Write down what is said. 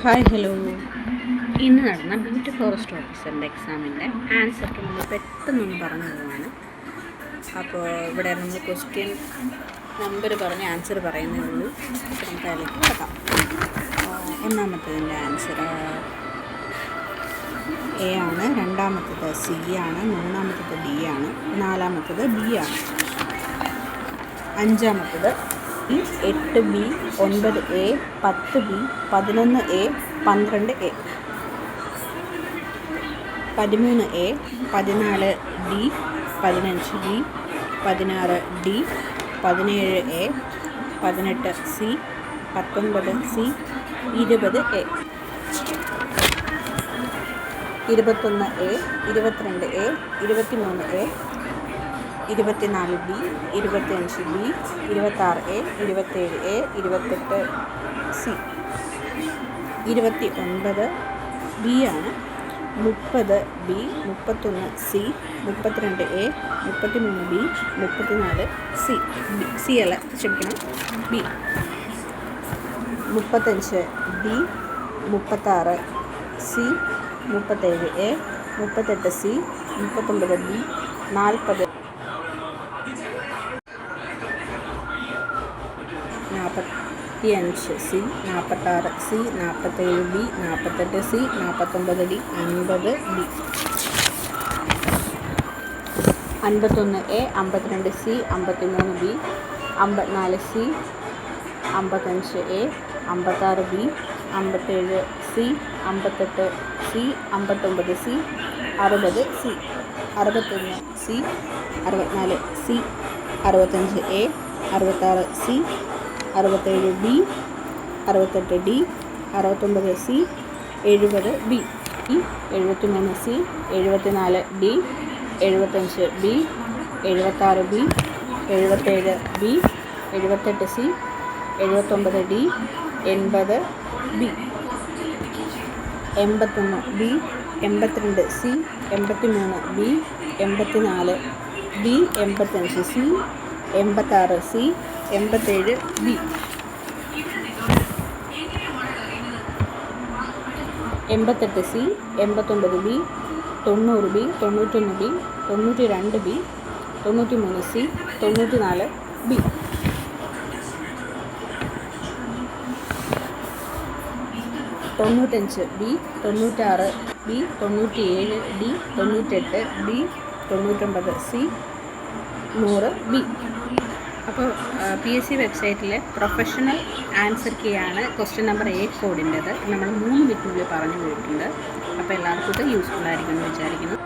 Hi hello. ഇന്ന് നടന്ന beauty forest ഓഫീസറിൻ്റെ എക്സാമിൻ്റെ ആൻസർക്ക് നമ്മൾ പെട്ടെന്നൊന്ന് പറഞ്ഞു പോവാണ്. അപ്പോൾ ഇവിടെ നമ്മൾ ക്വസ്റ്റ്യൻ നമ്പർ പറഞ്ഞ് ആൻസർ പറയുന്നേ ഉള്ളൂ. അപ്പോൾ നമുക്ക് അതിലേക്ക് കിടക്കാം. ഒന്നാമത്തതിൻ്റെ ആൻസർ എ ആണ്, രണ്ടാമത്തത് സി ആണ്, മൂന്നാമത്തത് ഡി ആണ്, നാലാമത്തത് ബി ആണ്, അഞ്ചാമത്തത് 8B, 9A, 10B, 11A, 12A, 13A, 14D, 15B, 16D, 17A, 18C, 19C, 20A, 21A, 22A, 23A, 24B, 25B, 26A, 27A, 28C, 29B ആണ്, 30B, 31C, 32A, 33B, 34C, C അല്ല ക്ഷമിക്കണം B, 35D, 36C, 37A, 38C, 39B, 40, 45C, 46C, 47B, 48C, 49D, 50B, 51A, 52C, 53B, 54C, 55A, 56B, 57C, 58C, 59C, 60C, 61C, 64C, 65A, 66C, 67B, 68D, 69C, 70B, 73C, 74D, 75B, 76B, 77B, 78C, 79D, 80B, 81B, 82C, 83B, 84B, 85C, 86C, 87B, 88C, 89B, 90B, 91B, 92B, 93C, 94B, 95B, 96B, 97D, 98B, 99C, 100B. അപ്പോൾ PSC വെബ്സൈറ്റിലെ professional answer key ആണ് question number 8 കോഡിൻ്റെത്. നമ്മൾ 3 മിനിറ്റിനുള്ളിൽ പറഞ്ഞു പോയിട്ടുണ്ട്. അപ്പോൾ എല്ലാവർക്കും ഇത് useful ആയിരിക്കുമെന്ന് വിചാരിക്കുന്നു.